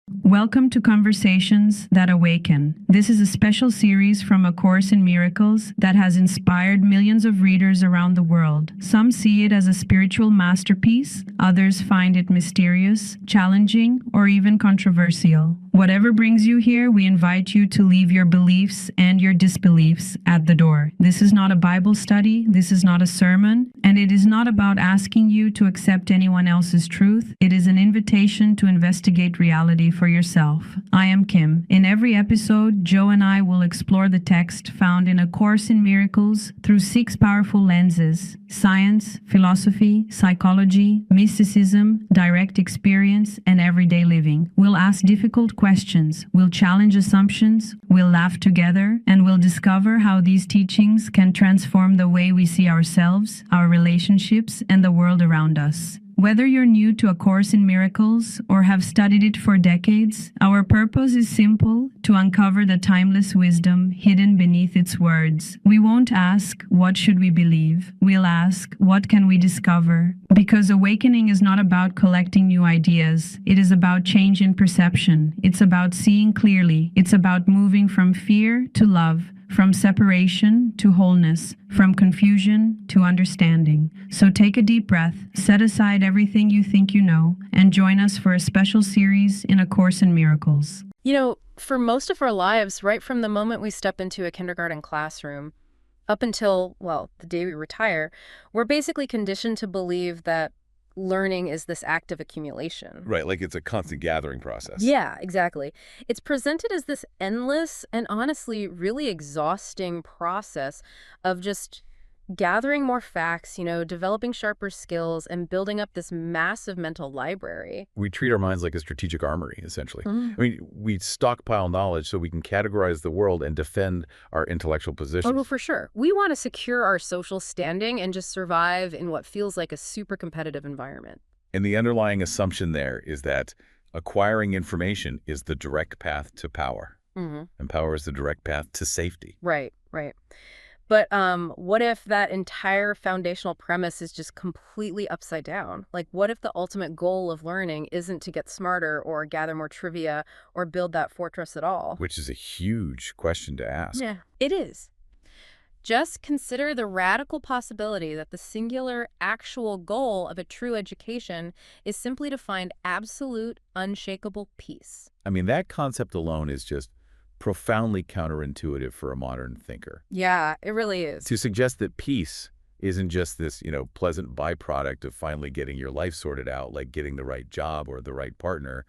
Welcome to Conversations That Awaken. This is a special series from A Course in Miracles that has inspired millions of readers around the world. Some see it as a spiritual masterpiece, others find it mysterious, challenging, or even controversial. Whatever brings you here, we invite you to leave your beliefs and your disbeliefs at the door. This is not a Bible study, this is not a sermon, and it is not about asking you to accept anyone else's truth. It is an invitation to investigate reality for yourself. I am Kim. In every episode, Joe and I will explore the text found in A Course in Miracles through 6 powerful lenses: science, philosophy, psychology, mysticism, direct experience, and everyday living. We'll ask difficult questions, we'll challenge assumptions, we'll laugh together, and we'll discover how these teachings can transform the way we see ourselves, our relationships, and the world around us. Whether you're new to A Course in Miracles or have studied it for decades, our purpose is simple: to uncover the timeless wisdom hidden beneath its words. We won't ask, "What should we believe?" We'll ask, "What can we discover?" Because awakening is not about collecting new ideas. It is about change in perception. It's about seeing clearly. It's about moving from fear to love, from separation to wholeness, from confusion to understanding. So take a deep breath, set aside everything you think you know, and join us for a special series in A Course in Miracles. For most of our lives, right from the moment we step into a kindergarten classroom, up until, well, the day we retire, we're basically conditioned to believe that learning is this act of accumulation. Right, like it's a constant gathering process. Yeah, exactly. It's presented as this endless and honestly really exhausting process of just gathering more facts, developing sharper skills and building up this massive mental library. We treat our minds like a strategic armory, essentially. I mean, we stockpile knowledge so we can categorize the world and defend our intellectual positions. Oh, well, for sure. We want to secure our social standing and just survive in what feels like a super competitive environment. And the underlying assumption there is that acquiring information is the direct path to power. And power is the direct path to safety. Right, right. But what if that entire foundational premise is just completely upside down? Like, what if the ultimate goal of learning isn't to get smarter or gather more trivia or build that fortress at all? Which is a huge question to ask. Yeah, it is. Just consider the radical possibility that the singular, actual goal of a true education is simply to find absolute, unshakable peace. I mean, that concept alone is just profoundly counterintuitive for a modern thinker. Yeah, it really is. To suggest that peace isn't just this, pleasant byproduct of finally getting your life sorted out, like getting the right job or the right partner,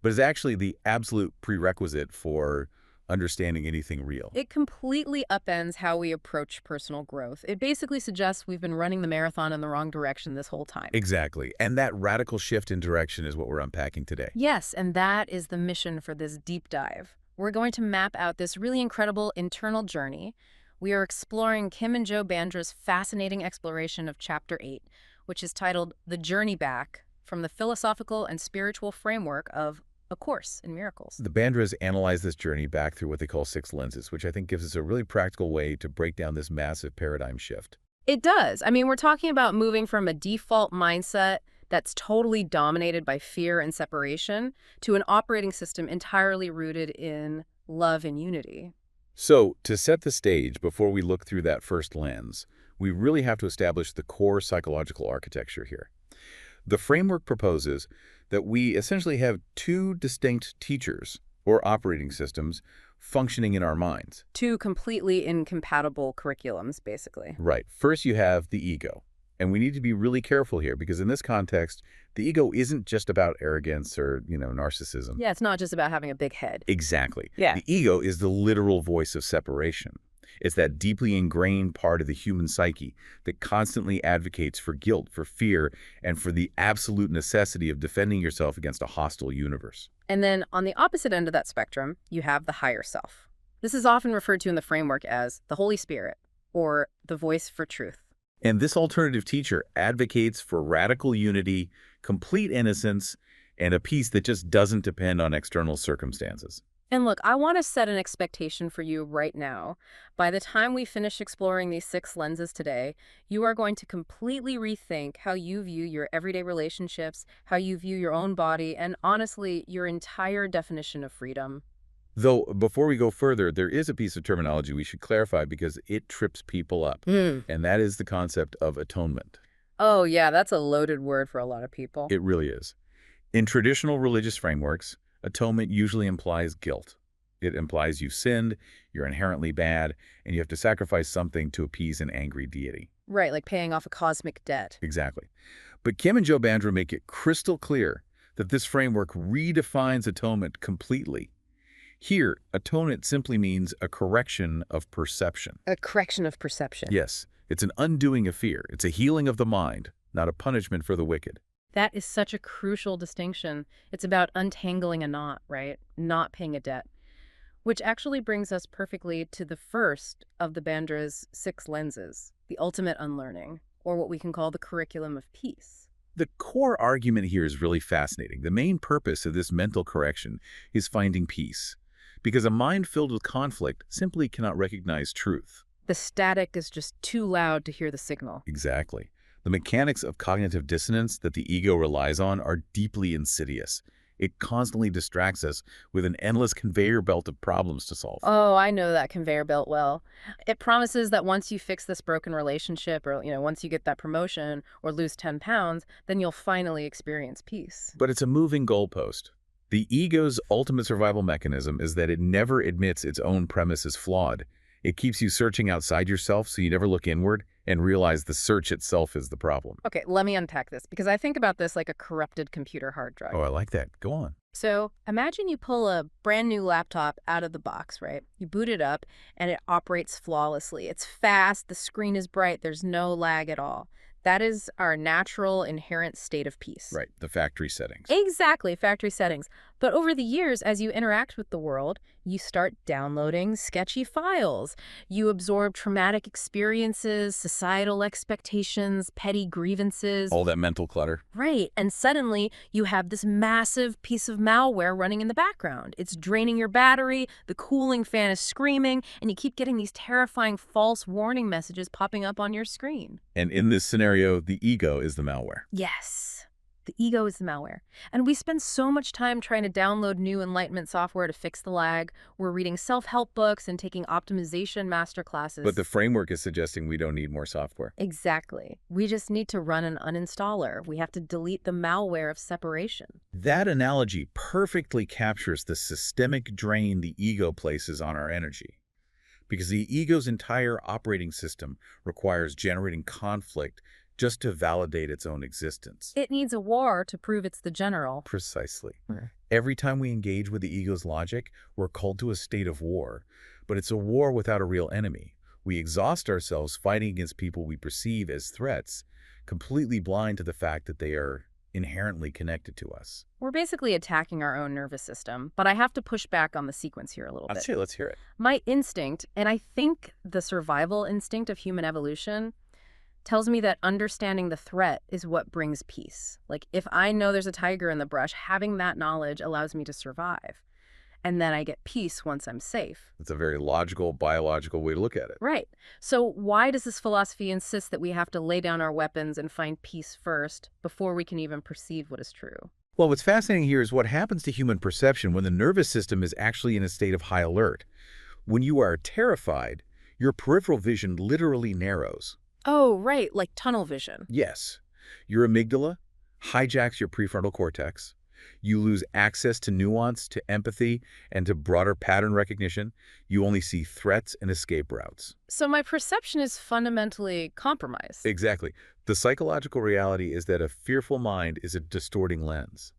but is actually the absolute prerequisite for understanding anything real. It completely upends how we approach personal growth. It basically suggests we've been running the marathon in the wrong direction this whole time. Exactly. And that radical shift in direction is what we're unpacking today. Yes, and that is the mission for this deep dive. We're going to map out this really incredible internal journey. We are exploring Kim and Joe Bandra's fascinating exploration of Chapter 8, which is titled The Journey Back, from the philosophical and spiritual framework of A Course in Miracles. The Bandras analyze this journey back through what they call 6 lenses, which I think gives us a really practical way to break down this massive paradigm shift. It does. I mean, we're talking about moving from a default mindset that's totally dominated by fear and separation to an operating system entirely rooted in love and unity. So, to set the stage before we look through that first lens, we really have to establish the core psychological architecture here. The framework proposes that we essentially have 2 distinct teachers, or operating systems, functioning in our minds. 2 completely incompatible curriculums, basically. Right. First, you have the ego. And we need to be really careful here because in this context, the ego isn't just about arrogance or, narcissism. Yeah, it's not just about having a big head. Exactly. Yeah. The ego is the literal voice of separation. It's that deeply ingrained part of the human psyche that constantly advocates for guilt, for fear, and for the absolute necessity of defending yourself against a hostile universe. And then on the opposite end of that spectrum, you have the higher self. This is often referred to in the framework as the Holy Spirit or the voice for truth. And this alternative teacher advocates for radical unity, complete innocence, and a peace that just doesn't depend on external circumstances. And look, I want to set an expectation for you right now. By the time we finish exploring these 6 lenses today, you are going to completely rethink how you view your everyday relationships, how you view your own body, and honestly, your entire definition of freedom. Though, before we go further, there is a piece of terminology we should clarify because it trips people up, and that is the concept of atonement. Oh, yeah, that's a loaded word for a lot of people. It really is. In traditional religious frameworks, atonement usually implies guilt. It implies you sinned, you're inherently bad, and you have to sacrifice something to appease an angry deity. Right, like paying off a cosmic debt. Exactly. But Kim and Joe Bandra make it crystal clear that this framework redefines atonement completely. Here, atonement simply means a correction of perception. A correction of perception. Yes, it's an undoing of fear. It's a healing of the mind, not a punishment for the wicked. That is such a crucial distinction. It's about untangling a knot, right? Not paying a debt. Which actually brings us perfectly to the first of the Bandra's 6 lenses, the ultimate unlearning, or what we can call the curriculum of peace. The core argument here is really fascinating. The main purpose of this mental correction is finding peace, because a mind filled with conflict simply cannot recognize truth. The static is just too loud to hear the signal. Exactly. The mechanics of cognitive dissonance that the ego relies on are deeply insidious. It constantly distracts us with an endless conveyor belt of problems to solve. Oh, I know that conveyor belt well. It promises that once you fix this broken relationship or, once you get that promotion or lose 10 pounds, then you'll finally experience peace. But it's a moving goalpost. The ego's ultimate survival mechanism is that it never admits its own premise is flawed. It keeps you searching outside yourself so you never look inward and realize the search itself is the problem. Okay, let me unpack this because I think about this like a corrupted computer hard drive. Oh, I like that. Go on. So imagine you pull a brand new laptop out of the box, right? You boot it up and it operates flawlessly. It's fast, the screen is bright, there's no lag at all. That is our natural, inherent state of peace. Right, the factory settings. Exactly, factory settings. But over the years, as you interact with the world, you start downloading sketchy files. You absorb traumatic experiences, societal expectations, petty grievances. All that mental clutter. Right, and suddenly you have this massive piece of malware running in the background. It's draining your battery, the cooling fan is screaming, and you keep getting these terrifying false warning messages popping up on your screen. And in this scenario, the ego is the malware. Yes. The ego is the malware. And we spend so much time trying to download new enlightenment software to fix the lag. We're reading self-help books and taking optimization masterclasses. But the framework is suggesting we don't need more software. Exactly. We just need to run an uninstaller. We have to delete the malware of separation. That analogy perfectly captures the systemic drain the ego places on our energy. Because the ego's entire operating system requires generating conflict just to validate its own existence. It needs a war to prove it's the general. Precisely. Every time we engage with the ego's logic, we're called to a state of war. But it's a war without a real enemy. We exhaust ourselves fighting against people we perceive as threats, completely blind to the fact that they are inherently connected to us. We're basically attacking our own nervous system, but I have to push back on the sequence here a little bit. Let's hear it. My instinct, and I think the survival instinct of human evolution, tells me that understanding the threat is what brings peace. Like, if I know there's a tiger in the brush, having that knowledge allows me to survive. And then I get peace once I'm safe. It's a very logical, biological way to look at it. Right. So why does this philosophy insist that we have to lay down our weapons and find peace first before we can even perceive what is true? Well, what's fascinating here is what happens to human perception when the nervous system is actually in a state of high alert. When you are terrified, your peripheral vision literally narrows. Oh, right, like tunnel vision. Yes. Your amygdala hijacks your prefrontal cortex. You lose access to nuance, to empathy, and to broader pattern recognition. You only see threats and escape routes. So my perception is fundamentally compromised. Exactly. The psychological reality is that a fearful mind is a distorting lens.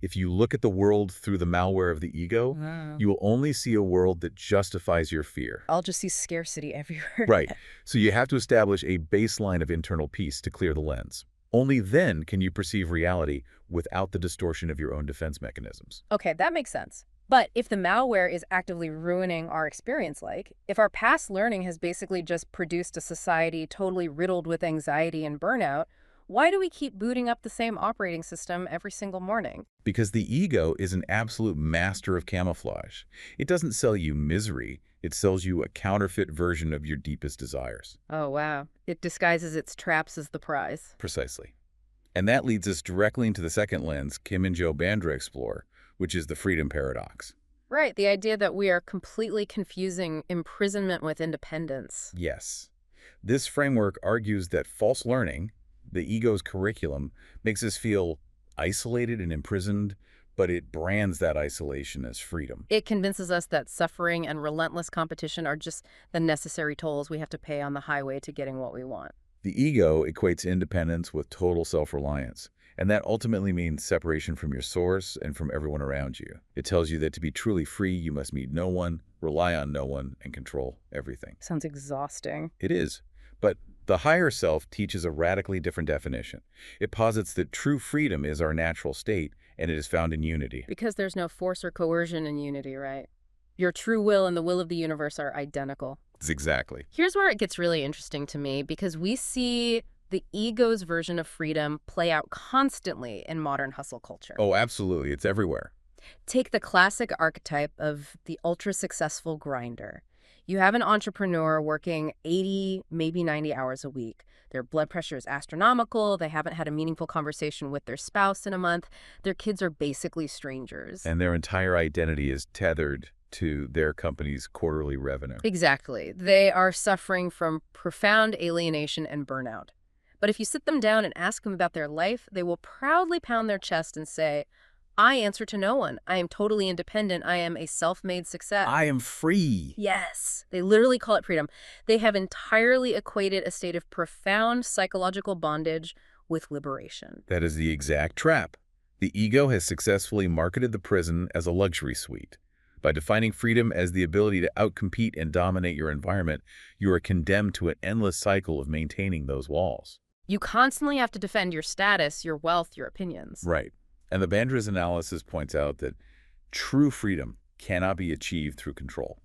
If you look at the world through the malware of the ego, you will only see a world that justifies your fear. I'll just see scarcity everywhere. Right. So you have to establish a baseline of internal peace to clear the lens. Only then can you perceive reality without the distortion of your own defense mechanisms. Okay, that makes sense. But if the malware is actively ruining our experience, if our past learning has basically just produced a society totally riddled with anxiety and burnout, Why do we keep booting up the same operating system every single morning? Because the ego is an absolute master of camouflage. It doesn't sell you misery. It sells you a counterfeit version of your deepest desires. Oh, wow. It disguises its traps as the prize. Precisely. And that leads us directly into the second lens Kim and Joe Bandra explore, which is the freedom paradox. Right, the idea that we are completely confusing imprisonment with independence. Yes. This framework argues that false learning, the ego's curriculum, makes us feel isolated and imprisoned, but it brands that isolation as freedom. It convinces us that suffering and relentless competition are just the necessary tolls we have to pay on the highway to getting what we want. The ego equates independence with total self-reliance, and that ultimately means separation from your source and from everyone around you. It tells you that to be truly free, you must meet no one, rely on no one, and control everything. Sounds exhausting. It is. But the higher self teaches a radically different definition. It posits that true freedom is our natural state, and it is found in unity. Because there's no force or coercion in unity, right? Your true will and the will of the universe are identical. Exactly. Here's where it gets really interesting to me, because we see the ego's version of freedom play out constantly in modern hustle culture. Oh, absolutely. It's everywhere. Take the classic archetype of the ultra-successful grinder. You have an entrepreneur working 80, maybe 90 hours a week. Their blood pressure is astronomical. They haven't had a meaningful conversation with their spouse in a month. Their kids are basically strangers. And their entire identity is tethered to their company's quarterly revenue. Exactly. They are suffering from profound alienation and burnout. But if you sit them down and ask them about their life, they will proudly pound their chest and say, I answer to no one. I am totally independent. I am a self-made success. I am free. Yes. They literally call it freedom. They have entirely equated a state of profound psychological bondage with liberation. That is the exact trap. The ego has successfully marketed the prison as a luxury suite. By defining freedom as the ability to outcompete and dominate your environment, you are condemned to an endless cycle of maintaining those walls. You constantly have to defend your status, your wealth, your opinions. Right. And the Bandra's analysis points out that true freedom cannot be achieved through control.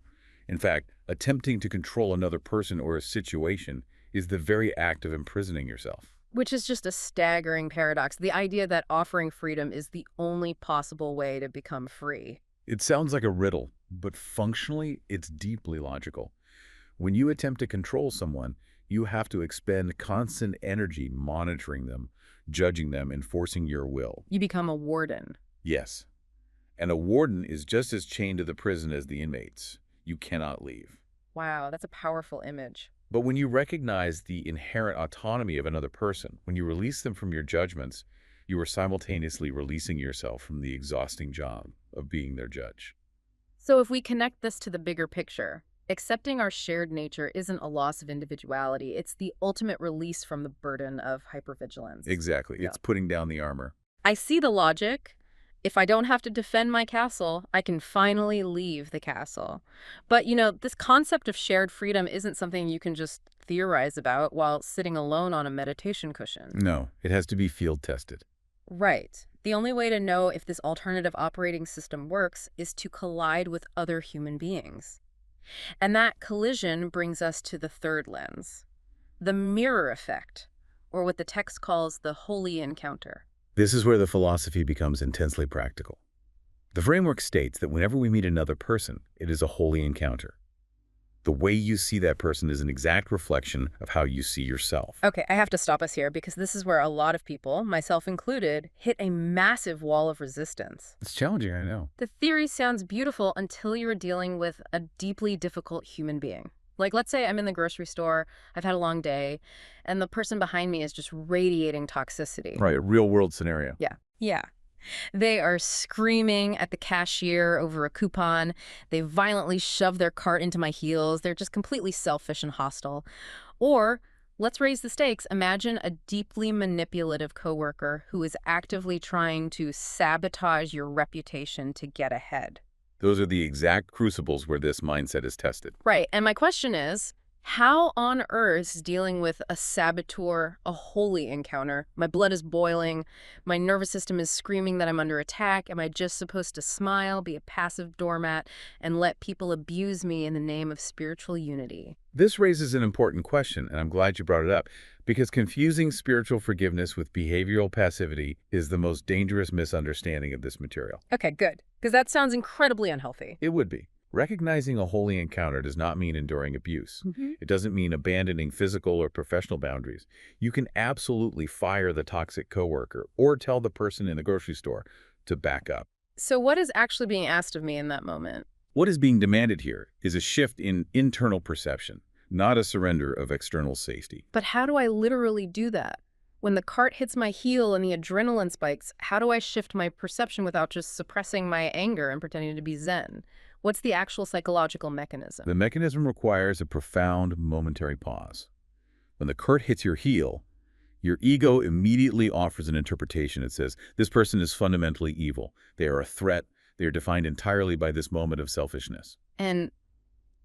In fact, attempting to control another person or a situation is the very act of imprisoning yourself. Which is just a staggering paradox. The idea that offering freedom is the only possible way to become free. It sounds like a riddle, but functionally, it's deeply logical. When you attempt to control someone, you have to expend constant energy monitoring them, judging them, enforcing your will. You become a warden. Yes. And a warden is just as chained to the prison as the inmates. You cannot leave. Wow, that's a powerful image. But when you recognize the inherent autonomy of another person, when you release them from your judgments, you are simultaneously releasing yourself from the exhausting job of being their judge. So if we connect this to the bigger picture, accepting our shared nature isn't a loss of individuality. It's the ultimate release from the burden of hypervigilance. Exactly. Yeah. It's putting down the armor. I see the logic. If I don't have to defend my castle, I can finally leave the castle. But, this concept of shared freedom isn't something you can just theorize about while sitting alone on a meditation cushion. No, it has to be field tested. Right. The only way to know if this alternative operating system works is to collide with other human beings. And that collision brings us to the third lens, the mirror effect, or what the text calls the holy encounter. This is where the philosophy becomes intensely practical. The framework states that whenever we meet another person, it is a holy encounter. The way you see that person is an exact reflection of how you see yourself. Okay, I have to stop us here because this is where a lot of people, myself included, hit a massive wall of resistance. It's challenging, I know. The theory sounds beautiful until you're dealing with a deeply difficult human being. Like, let's say I'm in the grocery store, I've had a long day, and the person behind me is just radiating toxicity. Right, a real-world scenario. Yeah. They are screaming at the cashier over a coupon. They violently shove their cart into my heels. They're just completely selfish and hostile. Or, let's raise the stakes. Imagine a deeply manipulative coworker who is actively trying to sabotage your reputation to get ahead. Those are the exact crucibles where this mindset is tested. Right. And my question is, How on earth is dealing with a saboteur a holy encounter? My blood is boiling. My nervous system is screaming that I'm under attack. Am I just supposed to smile, be a passive doormat, and let people abuse me in the name of spiritual unity? This raises an important question, and I'm glad you brought it up, because confusing spiritual forgiveness with behavioral passivity is the most dangerous misunderstanding of this material. Okay, good. Because that sounds incredibly unhealthy. It would be. Recognizing a holy encounter does not mean enduring abuse. It doesn't mean abandoning physical or professional boundaries. You can absolutely fire the toxic coworker or tell the person in the grocery store to back up. So what is actually being asked of me in that moment? What is being demanded here is a shift in internal perception, not a surrender of external safety. But how do I literally do that? When the cart hits my heel and the adrenaline spikes, how do I shift my perception without just suppressing my anger and pretending to be zen? What's the actual psychological mechanism? The mechanism requires a profound momentary pause. When the cart hits your heel, your ego immediately offers an interpretation. It says, this person is fundamentally evil. They are a threat. They are defined entirely by this moment of selfishness. And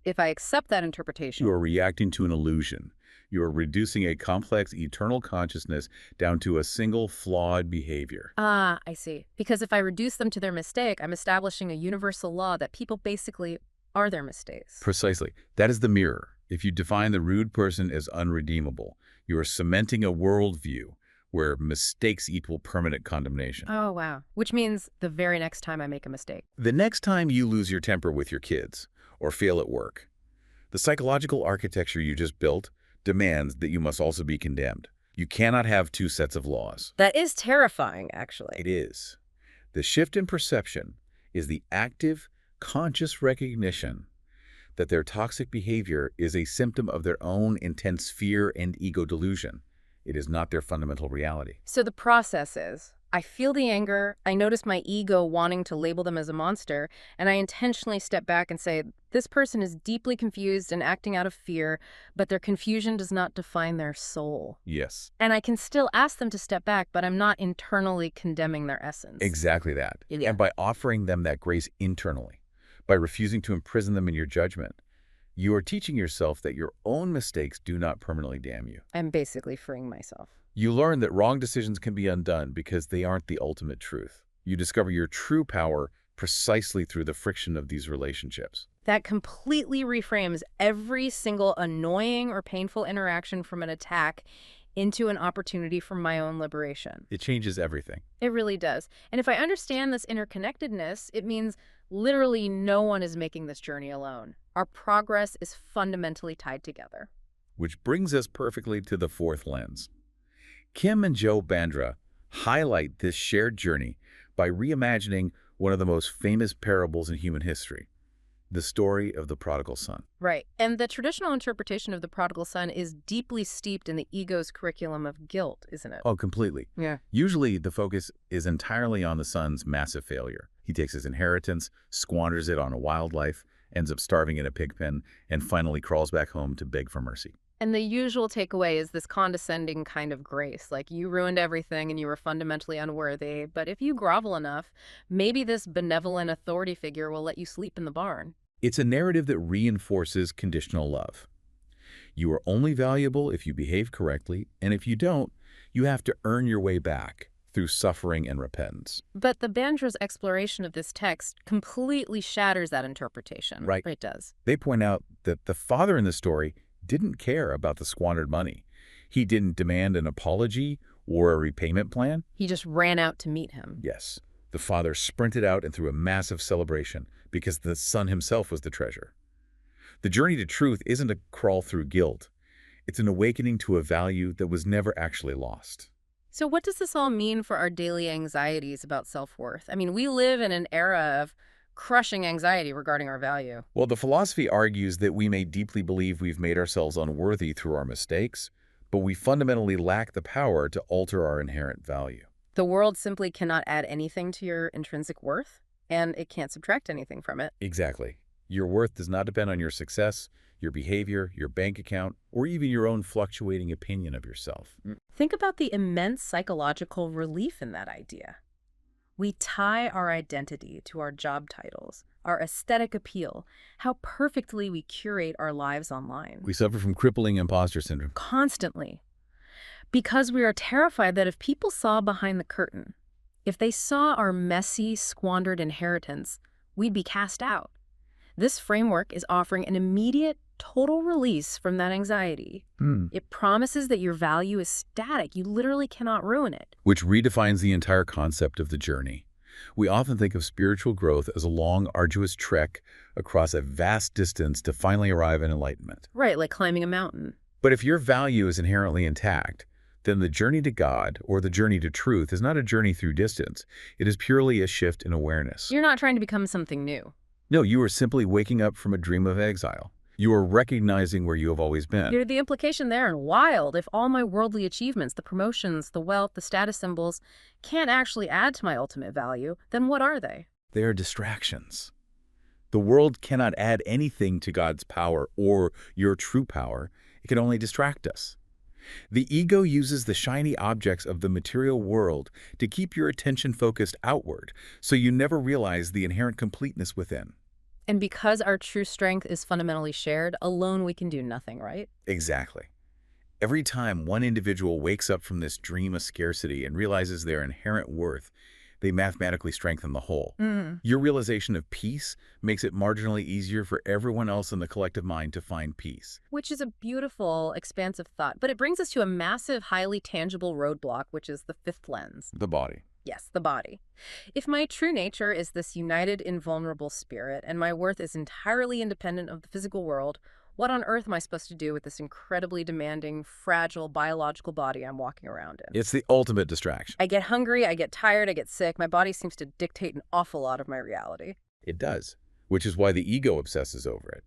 if I accept that interpretation, You are reacting to an illusion. You are reducing a complex eternal consciousness down to a single flawed behavior. I see. Because if I reduce them to their mistake, I'm establishing a universal law that people basically are their mistakes. Precisely. That is the mirror. If you define the rude person as unredeemable, you are cementing a worldview where mistakes equal permanent condemnation. Oh, wow. Which means the very next time I make a mistake. The next time you lose your temper with your kids or fail at work, the psychological architecture you just built demands that you must also be condemned. You cannot have two sets of laws. That is terrifying, actually. It is. The shift in perception is the active, conscious recognition that their toxic behavior is a symptom of their own intense fear and ego delusion. It is not their fundamental reality. So the process is, I feel the anger, I notice my ego wanting to label them as a monster, and I intentionally step back and say, this person is deeply confused and acting out of fear, but their confusion does not define their soul. Yes. And I can still ask them to step back, but I'm not internally condemning their essence. Exactly that. Yeah. And by offering them that grace internally, by refusing to imprison them in your judgment, you are teaching yourself that your own mistakes do not permanently damn you. I'm basically freeing myself. You learn that wrong decisions can be undone because they aren't the ultimate truth. You discover your true power precisely through the friction of these relationships. That completely reframes every single annoying or painful interaction from an attack into an opportunity for my own liberation. It changes everything. It really does. And if I understand this interconnectedness, it means literally no one is making this journey alone. Our progress is fundamentally tied together. Which brings us perfectly to the fourth lens. Kim and Joe Bandra highlight this shared journey by reimagining one of the most famous parables in human history, the story of the prodigal son. Right. And the traditional interpretation of the prodigal son is deeply steeped in the ego's curriculum of guilt, isn't it? Oh, completely. Yeah. Usually, the focus is entirely on the son's massive failure. He takes his inheritance, squanders it on a wildlife, ends up starving in a pig pen, and finally crawls back home to beg for mercy. And the usual takeaway is this condescending kind of grace, like you ruined everything and you were fundamentally unworthy, but if you grovel enough, maybe this benevolent authority figure will let you sleep in the barn. It's a narrative that reinforces conditional love. You are only valuable if you behave correctly, and if you don't, you have to earn your way back through suffering and repentance. But the Bandra's exploration of this text completely shatters that interpretation. Right. It does. They point out that the father in the story didn't care about the squandered money. He didn't demand an apology or a repayment plan. He just ran out to meet him. Yes, the father sprinted out and threw a massive celebration because the son himself was the treasure. The journey to truth isn't a crawl through guilt. It's an awakening to a value that was never actually lost. So what does this all mean for our daily anxieties about self-worth? I mean, we live in an era of crushing anxiety regarding our value. Well, the philosophy argues that we may deeply believe we've made ourselves unworthy through our mistakes, but we fundamentally lack the power to alter our inherent value. The world simply cannot add anything to your intrinsic worth, and it can't subtract anything from it. Exactly. Your worth does not depend on your success, your behavior, your bank account, or even your own fluctuating opinion of yourself. Think about the immense psychological relief in that idea. We tie our identity to our job titles, our aesthetic appeal, how perfectly we curate our lives online. We suffer from crippling imposter syndrome. Constantly. Because we are terrified that if people saw behind the curtain, if they saw our messy, squandered inheritance, we'd be cast out. This framework is offering an immediate, total release from that anxiety. It promises that your value is static. You literally cannot ruin it. Which redefines the entire concept of the journey. We often think of spiritual growth as a long, arduous trek across a vast distance to finally arrive in enlightenment. Right, like climbing a mountain. But if your value is inherently intact, then the journey to God, or the journey to truth, is not a journey through distance. It is purely a shift in awareness. You're not trying to become something new. No, you are simply waking up from a dream of exile. You are recognizing where you have always been. The implication there, and wild, if all my worldly achievements, the promotions, the wealth, the status symbols, can't actually add to my ultimate value, then what are they? They are distractions. The world cannot add anything to God's power or your true power. It can only distract us. The ego uses the shiny objects of the material world to keep your attention focused outward, so you never realize the inherent completeness within. And because our true strength is fundamentally shared, alone we can do nothing, right? Exactly. Every time one individual wakes up from this dream of scarcity and realizes their inherent worth, they mathematically strengthen the whole. Your realization of peace makes it marginally easier for everyone else in the collective mind to find peace. Which is a beautiful, expansive thought, but it brings us to a massive, highly tangible roadblock, which is the fifth lens. The body. Yes, the body. If my true nature is this united, invulnerable spirit, and my worth is entirely independent of the physical world, what on earth am I supposed to do with this incredibly demanding, fragile, biological body I'm walking around in? It's the ultimate distraction. I get hungry, I get tired, I get sick. My body seems to dictate an awful lot of my reality. It does, which is why the ego obsesses over it.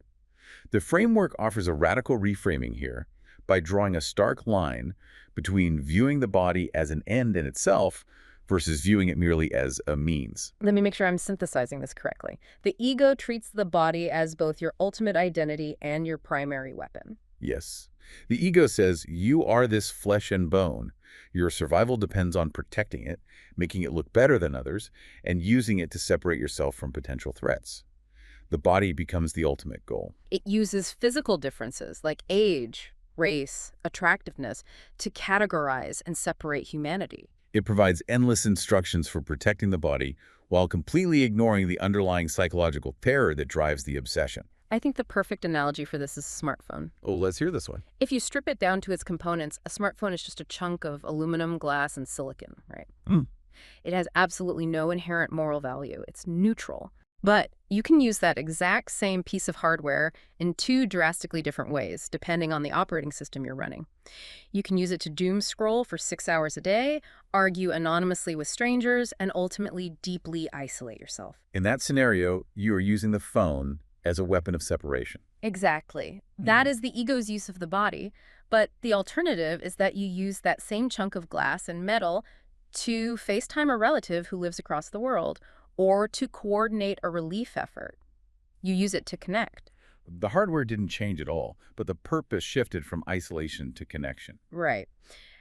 The framework offers a radical reframing here by drawing a stark line between viewing the body as an end in itself versus viewing it merely as a means. Let me make sure I'm synthesizing this correctly. The ego treats the body as both your ultimate identity and your primary weapon. Yes. The ego says, you are this flesh and bone. Your survival depends on protecting it, making it look better than others, and using it to separate yourself from potential threats. The body becomes the ultimate goal. It uses physical differences like age, race, attractiveness to categorize and separate humanity. It provides endless instructions for protecting the body while completely ignoring the underlying psychological terror that drives the obsession. I think the perfect analogy for this is a smartphone. Oh, let's hear this one. If you strip it down to its components, a smartphone is just a chunk of aluminum, glass, and silicon, right? It has absolutely no inherent moral value. It's neutral. But you can use that exact same piece of hardware in two drastically different ways, depending on the operating system you're running. You can use it to doom scroll for 6 hours a day, argue anonymously with strangers, and ultimately deeply isolate yourself. In that scenario, you are using the phone as a weapon of separation. Exactly. That is the ego's use of the body. But the alternative is that you use that same chunk of glass and metal to FaceTime a relative who lives across the world, or to coordinate a relief effort. You use it to connect. The hardware didn't change at all, but the purpose shifted from isolation to connection. Right.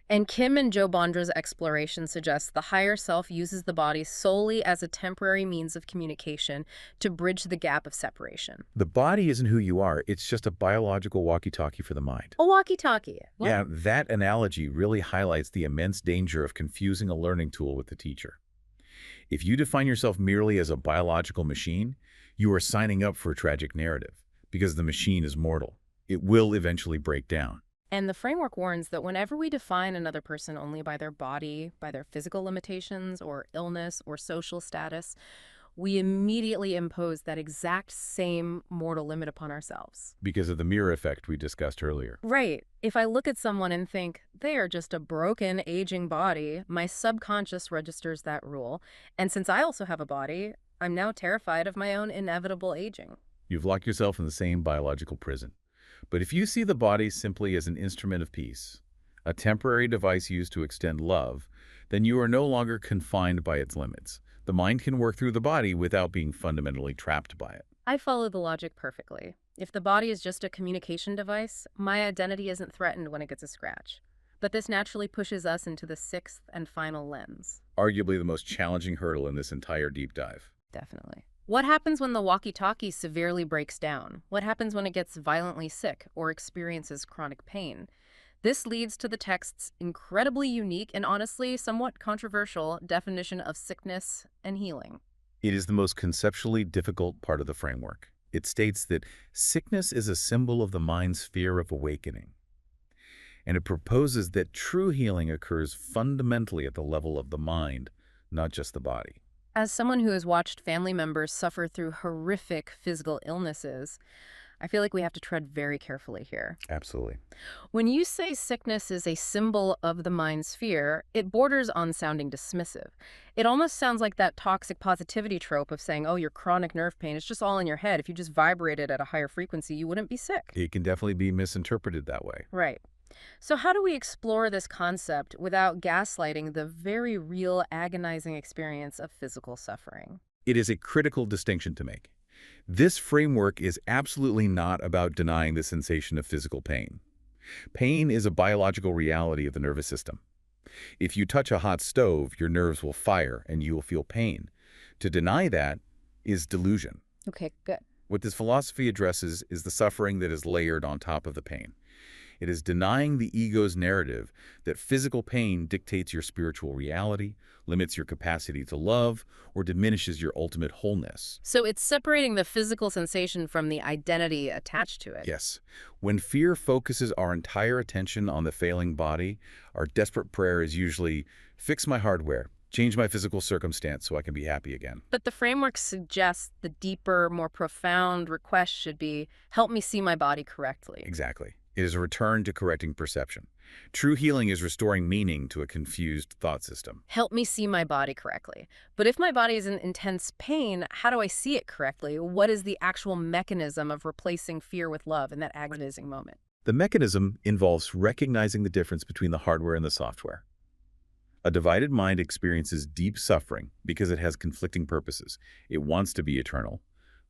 And Kim and Joe Bondra's exploration suggests the higher self uses the body solely as a temporary means of communication to bridge the gap of separation. The body isn't who you are, it's just a biological walkie-talkie for the mind. A walkie-talkie. What? Yeah, that analogy really highlights the immense danger of confusing a learning tool with the teacher. If you define yourself merely as a biological machine, you are signing up for a tragic narrative, because the machine is mortal. It will eventually break down. And the framework warns that whenever we define another person only by their body, by their physical limitations or illness or social status, we immediately impose that exact same mortal limit upon ourselves. Because of the mirror effect we discussed earlier. Right. If I look at someone and think, they are just a broken, aging body, my subconscious registers that rule. And since I also have a body, I'm now terrified of my own inevitable aging. You've locked yourself in the same biological prison. But if you see the body simply as an instrument of peace, a temporary device used to extend love, then you are no longer confined by its limits. The mind can work through the body without being fundamentally trapped by it. I follow the logic perfectly. If the body is just a communication device, my identity isn't threatened when it gets a scratch. But this naturally pushes us into the sixth and final lens. Arguably the most challenging hurdle in this entire deep dive. Definitely. What happens when the walkie-talkie severely breaks down? What happens when it gets violently sick or experiences chronic pain? This leads to the text's incredibly unique and honestly somewhat controversial definition of sickness and healing. It is the most conceptually difficult part of the framework. It states that sickness is a symbol of the mind's fear of awakening. And it proposes that true healing occurs fundamentally at the level of the mind, not just the body. As someone who has watched family members suffer through horrific physical illnesses, I feel like we have to tread very carefully here. Absolutely. When you say sickness is a symbol of the mind's fear, it borders on sounding dismissive. It almost sounds like that toxic positivity trope of saying, oh, your chronic nerve pain, it's just all in your head. If you just vibrated at a higher frequency, you wouldn't be sick. It can definitely be misinterpreted that way. Right. So how do we explore this concept without gaslighting the very real agonizing experience of physical suffering? It is a critical distinction to make. This framework is absolutely not about denying the sensation of physical pain. Pain is a biological reality of the nervous system. If you touch a hot stove, your nerves will fire and you will feel pain. To deny that is delusion. Okay, good. What this philosophy addresses is the suffering that is layered on top of the pain. It is denying the ego's narrative that physical pain dictates your spiritual reality, limits your capacity to love, or diminishes your ultimate wholeness. So it's separating the physical sensation from the identity attached to it. Yes. When fear focuses our entire attention on the failing body, our desperate prayer is usually, fix my hardware, change my physical circumstance so I can be happy again. But the framework suggests the deeper, more profound request should be, help me see my body correctly. Exactly. It is a return to correcting perception. True healing is restoring meaning to a confused thought system. Help me see my body correctly. But if my body is in intense pain, how do I see it correctly? What is the actual mechanism of replacing fear with love in that agonizing moment? The mechanism involves recognizing the difference between the hardware and the software. A divided mind experiences deep suffering because it has conflicting purposes. It wants to be eternal,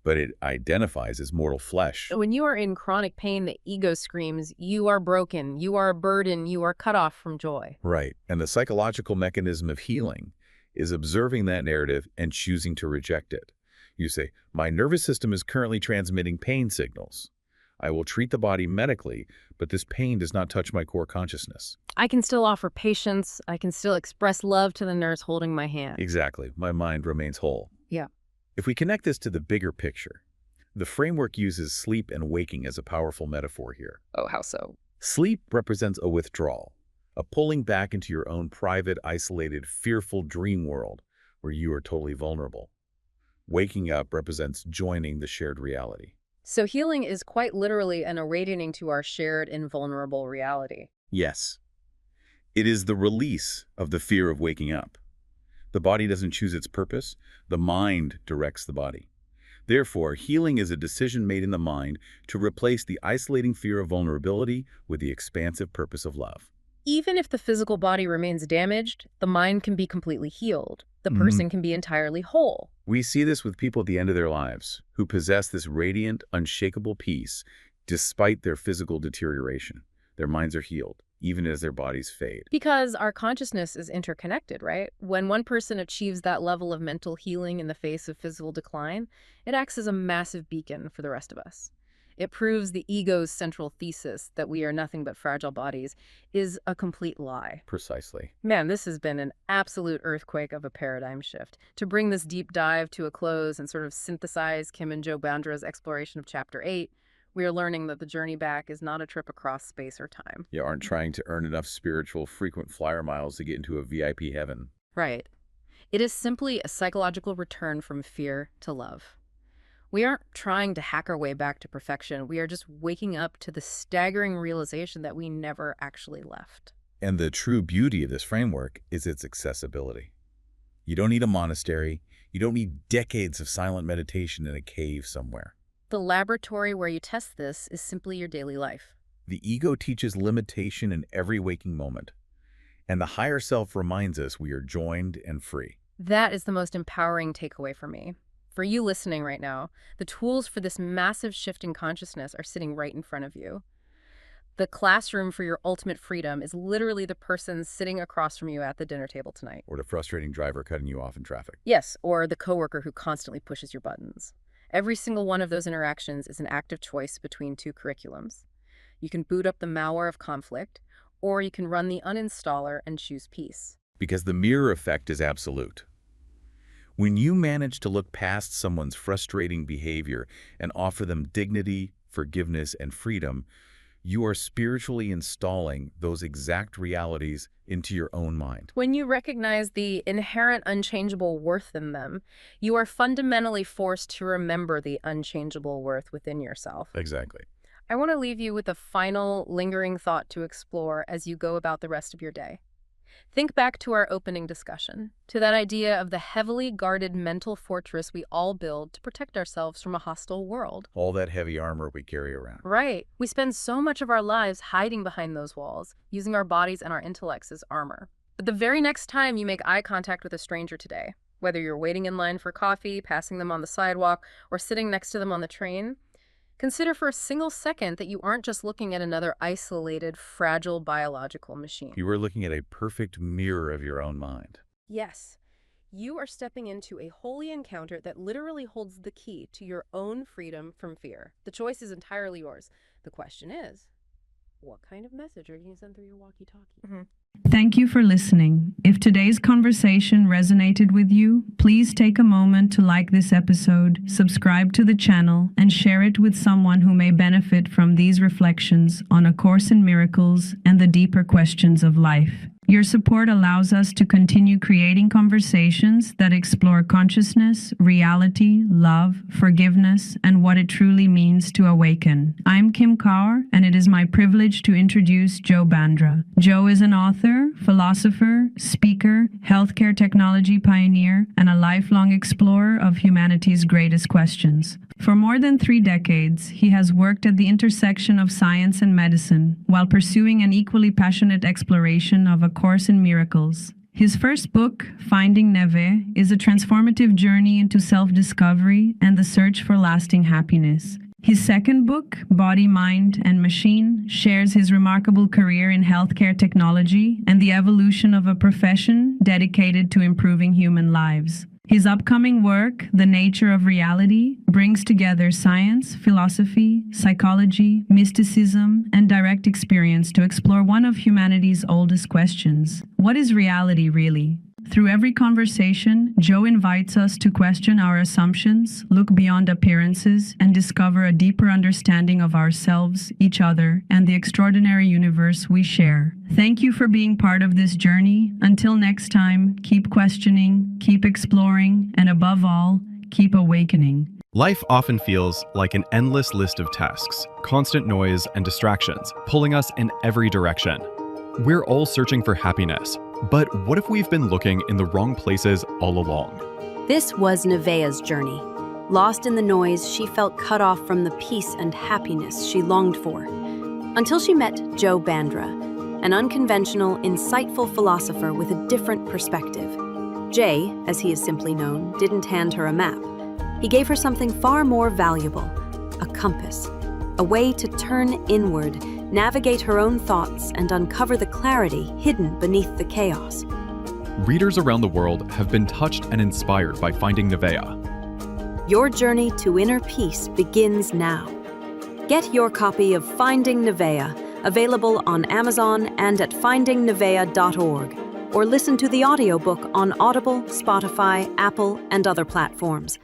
but it identifies as mortal flesh. When you are in chronic pain, the ego screams, you are broken, you are a burden, you are cut off from joy. Right. And the psychological mechanism of healing is observing that narrative and choosing to reject it. You say, my nervous system is currently transmitting pain signals. I will treat the body medically, but this pain does not touch my core consciousness. I can still offer patience. I can still express love to the nurse holding my hand. Exactly. My mind remains whole. Yeah. If we connect this to the bigger picture, the framework uses sleep and waking as a powerful metaphor here. Oh, how so? Sleep represents a withdrawal, a pulling back into your own private, isolated, fearful dream world where you are totally vulnerable. Waking up represents joining the shared reality. So healing is quite literally an awakening to our shared invulnerable reality. Yes. It is the release of the fear of waking up. The body doesn't choose its purpose. The mind directs the body. Therefore, healing is a decision made in the mind to replace the isolating fear of vulnerability with the expansive purpose of love. Even if the physical body remains damaged, the mind can be completely healed. The person can be entirely whole. We see this with people at the end of their lives who possess this radiant, unshakable peace despite their physical deterioration. Their minds are healed, even as their bodies fade. Because our consciousness is interconnected, right? When one person achieves that level of mental healing in the face of physical decline, it acts as a massive beacon for the rest of us. It proves the ego's central thesis that we are nothing but fragile bodies is a complete lie. Precisely. Man, this has been an absolute earthquake of a paradigm shift. To bring this deep dive to a close and sort of synthesize Kim and Joe Bandra's exploration of Chapter 8, we are learning that the journey back is not a trip across space or time. You aren't trying to earn enough spiritual frequent flyer miles to get into a VIP heaven. Right. It is simply a psychological return from fear to love. We aren't trying to hack our way back to perfection. We are just waking up to the staggering realization that we never actually left. And the true beauty of this framework is its accessibility. You don't need a monastery. You don't need decades of silent meditation in a cave somewhere. The laboratory where you test this is simply your daily life. The ego teaches limitation in every waking moment. And the higher self reminds us we are joined and free. That is the most empowering takeaway for me. For you listening right now, the tools for this massive shift in consciousness are sitting right in front of you. The classroom for your ultimate freedom is literally the person sitting across from you at the dinner table tonight. Or the frustrating driver cutting you off in traffic. Yes, or the coworker who constantly pushes your buttons. Every single one of those interactions is an active choice between two curriculums. You can boot up the malware of conflict, or you can run the uninstaller and choose peace. Because the mirror effect is absolute. When you manage to look past someone's frustrating behavior and offer them dignity, forgiveness, and freedom, you are spiritually installing those exact realities into your own mind. When you recognize the inherent unchangeable worth in them, you are fundamentally forced to remember the unchangeable worth within yourself. Exactly. I want to leave you with a final, lingering thought to explore as you go about the rest of your day. Think back to our opening discussion, to that idea of the heavily guarded mental fortress we all build to protect ourselves from a hostile world. All that heavy armor we carry around. Right. We spend so much of our lives hiding behind those walls, using our bodies and our intellects as armor. But the very next time you make eye contact with a stranger today, whether you're waiting in line for coffee, passing them on the sidewalk, or sitting next to them on the train, consider for a single second that you aren't just looking at another isolated, fragile biological machine. You are looking at a perfect mirror of your own mind. Yes, you are stepping into a holy encounter that literally holds the key to your own freedom from fear. The choice is entirely yours. The question is, what kind of message are you going to send through your walkie-talkie? Thank you for listening. If today's conversation resonated with you, please take a moment to like this episode, subscribe to the channel, and share it with someone who may benefit from these reflections on A Course in Miracles and the deeper questions of life. Your support allows us to continue creating conversations that explore consciousness, reality, love, forgiveness, and what it truly means to awaken. I'm Kim Kaur, and it is my privilege to introduce Joe Bandra. Joe is an author, philosopher, speaker, healthcare technology pioneer, and a lifelong explorer of humanity's greatest questions. For more than 3 decades, he has worked at the intersection of science and medicine while pursuing an equally passionate exploration of A Course in Miracles. His first book, Finding Neve, is a transformative journey into self-discovery and the search for lasting happiness. His second book, Body, Mind, and Machine, shares his remarkable career in healthcare technology and the evolution of a profession dedicated to improving human lives. His upcoming work, The Nature of Reality, brings together science, philosophy, psychology, mysticism, and direct experience to explore one of humanity's oldest questions. What is reality really? Through every conversation, Joe invites us to question our assumptions, look beyond appearances, and discover a deeper understanding of ourselves, each other, and the extraordinary universe we share. Thank you for being part of this journey. Until next time, keep questioning, keep exploring, and above all, keep awakening. Life often feels like an endless list of tasks, constant noise and distractions, pulling us in every direction. We're all searching for happiness, but what if we've been looking in the wrong places all along? This was Nevaeh's journey. Lost in the noise, she felt cut off from the peace and happiness she longed for. Until she met Joe Bandra, an unconventional, insightful philosopher with a different perspective. Jay, as he is simply known, didn't hand her a map. He gave her something far more valuable, a compass, a way to turn inward, navigate her own thoughts, and uncover the clarity hidden beneath the chaos. Readers around the world have been touched and inspired by Finding Nevaeh. Your journey to inner peace begins now. Get your copy of Finding Nevaeh, available on Amazon and at findingnevaeh.org, or listen to the audiobook on Audible, Spotify, Apple, and other platforms.